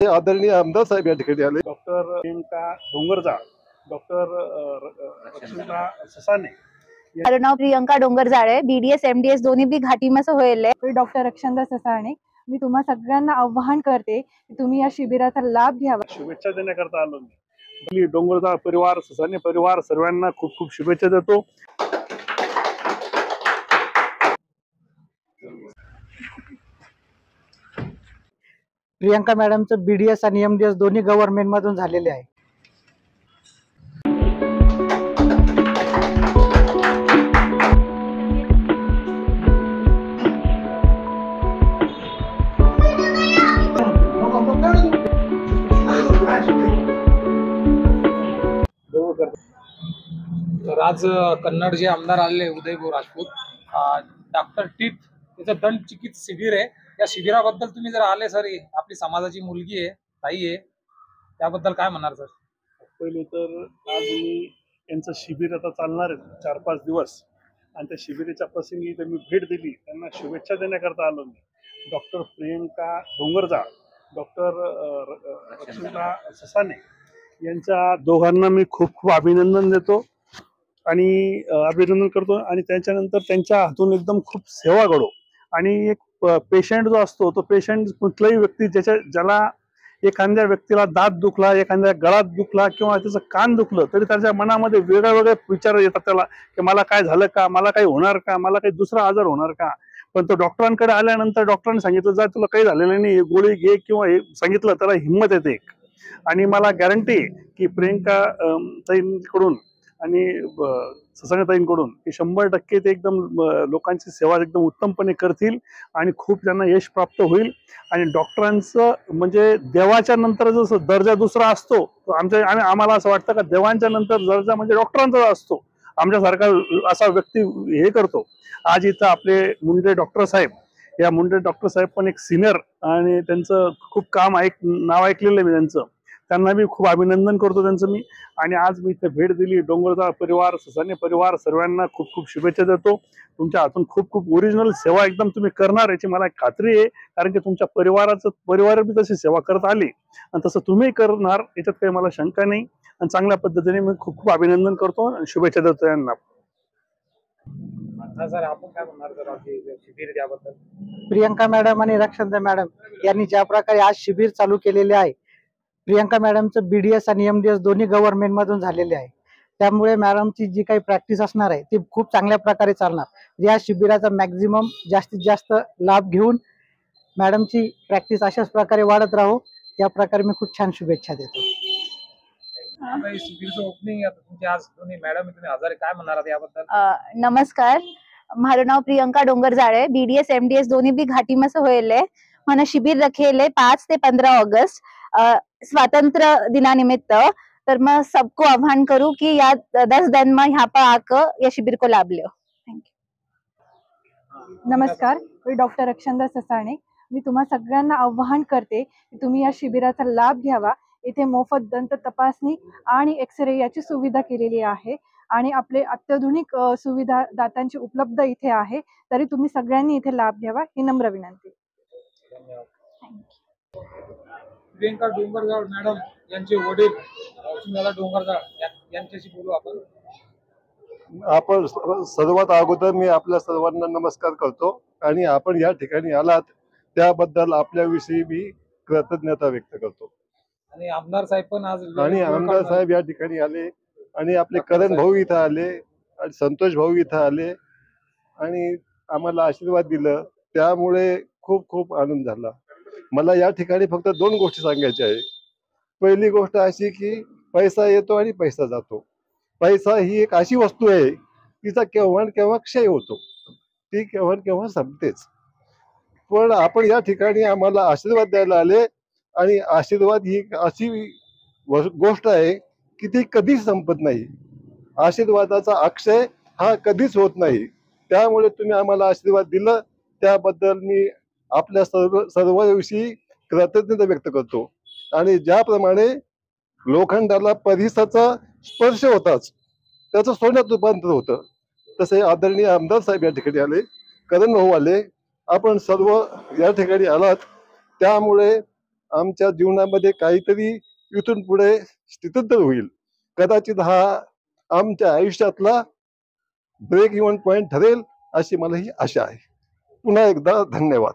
आदरणीय आमदार साहेब या ठिकाणी आले. डॉक्टर प्रियंका डोंगरजाळ, डॉक्टर रक्षिता ससाने. મારું નામ પ્રિયંકા ડોંગરજાળ आहे. BDS MDS दोन्ही बी घाटीमध्ये होईल. डॉक्टर रक्षिता ससाने. मी तुम्हा सगळ्यांना आवाहन करते की तुम्ही या शिबिराचा लाभ घ्यावा. शुभेच्छा देण्याकरता आलो मी. डोंगरजाळ परिवार, ससाने परिवार सर्वांना खूप खूप शुभेच्छा देतो. प्रियंका मॅडमचं BDS आणि MDS दोन्ही गव्हर्नमेंट मधून झालेले आहे. तर आज कन्नड जे आमदार आलेले उदयभाऊ राजपूत, डॉक्टर टीथ त्याचं दंत चिकित्सा शिबिर आहे. या शिबिराबद्दल तुम्ही जर आले सर, आपली समाजाची मुलगी आहे, ताई आहे, त्याबद्दल काय म्हणणार सर? पहिले तर आज मी यांचं शिबिर आता चालणार आहे 4-5 दिवस, आणि त्या शिबिराच्या प्रसंगी मी भेट दिली, त्यांना शुभेच्छा देण्याकरता आलो मी. डॉक्टर प्रियंका डोंगरजाळ, डॉक्टर रक्षिता ससाने यांच्या दोघांना मी खूप खूप अभिनंदन देतो आणि अभिनंदन करतो. आणि त्याच्यानंतर त्यांच्या हातून एकदम खूप सेवा घडो. आणि एक पेशंट जो असतो, तो पेशंट कुठलाही व्यक्ती ज्याला एखाद्या व्यक्तीला दात दुखला, एखाद्या गळात दुखला किंवा त्याचं कान दुखलं, तरी त्याच्या मनामध्ये वेगळे वेगळे विचार येतात त्याला, की मला काय झालं का, मला काही होणार का, मला काही दुसरा आजार होणार का. पण तो डॉक्टरांकडे आल्यानंतर डॉक्टरांनी सांगितलं, जा तुला काही झालेलं नाही, गोळी घे, किंवा हे सांगितलं, त्याला हिंमत येते एक. आणि मला गॅरंटी की प्रियंका ताईंकडून आणि ससाने ताईंकडून की 100% ते एकदम लोकांची सेवा एकदम उत्तमपणे करतील आणि खूप त्यांना यश प्राप्त होईल. आणि डॉक्टरांचं म्हणजे देवाच्या नंतर जसं दर्जा दुसरा असतो, आम्हाला असं वाटतं का देवांच्या नंतर दर्जा म्हणजे डॉक्टरांचा आमच्यासारखा असा व्यक्ती हे करतो. आज इथं आपले मुंडे डॉक्टर साहेब, या मुंडे डॉक्टर साहेब पण एक सिनियर, आणि त्यांचं खूप काम नाव ऐकलेलं मी त्यांचं. त्यांना मी खूप अभिनंदन करतो त्यांचं मी. आणि आज मी इथे भेट दिली. डोंगरजाळ परिवार, ससाने परिवार सर्वांना खूप खूप शुभेच्छा देतो. तुमच्या हातून खूप खूप ओरिजिनल सेवा एकदम तुम्ही करणार याची मला खात्री आहे, कारण की तुमच्या परिवार बी तशी सेवा करत आली आणि तसं तुम्ही करणार याच्यात काही मला शंका नाही. आणि चांगल्या पद्धतीने मी खूप खूप अभिनंदन करतो आणि शुभेच्छा देतो यांना. सर आपण काय म्हणणार सर शिबिर त्याबद्दल? प्रियंका मॅडम आणि रक्षिता मॅडम यांनी ज्या प्रकारे आज शिबिर चालू केलेले आहे, प्रियंका मॅडमचं BDS आणि MDS दोन्ही गव्हर्नमेंट मधून झालेले आहे. त्यामुळे मॅडमची जी काही प्रॅक्टिस असणार आहे ती खूप चांगल्या प्रकारे चालणार. या शिबिराचा मॅक्झिमम जास्तीत जास्त लाभ घेऊन मॅडमची प्रॅक्टिस अशाच प्रकारे वाढत राहो, या प्रकारे मी खूप छान शुभेच्छा देतो. शिबिरचं ओपनिंग आज दोन्ही मॅडम तुम्ही हजारे, काय म्हणणार याबद्दल? नमस्कार, મારું નામ પ્રિયંકા ડોંગરજાળ आहे. BDS MDS दोन्ही बी घाटीमध्ये होईल. મને शिबिर रखेले 5 ते 15 ऑगस्ट स्वातंत्र्य दिनानिमित्त. तर मैं सबको आह्वान करूं कि या 10 दिन में यहाँ पर आकर या शिबिर को लाभ लो. Thank you. नमस्कार, मी डॉक्टर रक्षिता ससाने. मी तुम्हा सगळ्यांना आवाहन करते की तुम्ही या शिबिराचा लाभ घ्यावा. इथे मोफत दंत तपासणी आणि एक्सरे याची सुविधा केलेली आहे आणि आपले अत्याधुनिक सुविधा दातांची उपलब्ध इथे आहे. तरी तुम्ही सगळ्यांनी इथे लाभ घ्यावा ही नम्र विनंती. प्रियंका डोंगरजाळ मॅडम यांचे वडील सुनील डोंगरजाळ यांच्याशी बोलू आपण. आपण सर्वात अगोदर मी आपल्या सर्वांना नमस्कार करतो. आणि आपण या ठिकाणी आलात त्याबद्दल आपल्याविषयी मी कृतज्ञता व्यक्त करतो. आणि आमदार साहेब पण आज आमदार साहेब या ठिकाणी आले, आणि आपले करण भाऊ इथं आले, आणि संतोष भाऊ इथं आले आणि आम्हाला आशीर्वाद दिलं. त्यामुळे खूप खूप आनंद झाला. मला या ठिकाणी फक्त 2 गोष्टी सांगायच्या आहे. पहिली गोष्ट अशी की पैसा येतो आणि पैसा जातो. पैसा ही एक अशी वस्तू आहे तिचा केव्हा केव्हा क्षय होतो, ती केव्हा केव्हा संपतेच. पण आपण या ठिकाणी आम्हाला आशीर्वाद द्यायला आले, आणि आशीर्वाद ही अशी गोष्ट आहे की ती कधीच संपत नाही. आशीर्वादाचा अक्षय हा कधीच होत नाही. त्यामुळे तुम्ही आम्हाला आशीर्वाद दिला त्याबद्दल मी आपल्या सर्वांविषयी कृतज्ञता व्यक्त करतो. आणि ज्याप्रमाणे लोखंडाला परिसाचा स्पर्श होताच त्याचं सोन्यात रूपांतर होतं, तसे आदरणीय आमदार साहेब या ठिकाणी आले, करण भाऊ आले, आपण सर्व या ठिकाणी आलात. त्यामुळे आमच्या जीवनामध्ये काहीतरी इथून पुढे स्थित्यंतर होईल. कदाचित हा आमच्या आयुष्यातला ब्रेक इव्हन पॉइंट ठरेल अशी मला ही आशा आहे. पुन्हा एकदा धन्यवाद.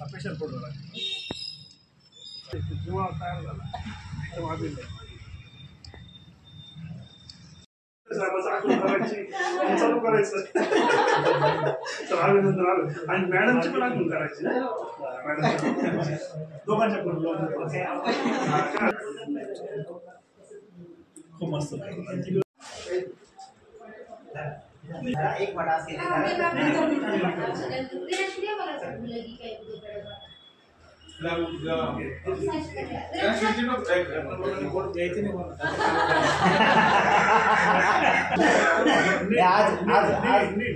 स्पेशल फोटो तुम्हाला तयार झाला चालू करायचं. तर अभिनंदन आलं आणि मॅडमची पण आठवण करायची दोघांच्या खूप मस्त.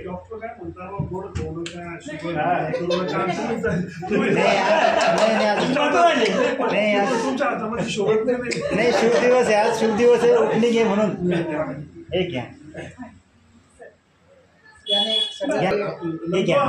डॉक्टर काय म्हणतात गोड तुमच्या हातामध्ये शोभत नाही. शुभ दिवस आहे आज, शुभ दिवस आहे, ओपनिंग आहे म्हणून हे घ्या हे घ्या.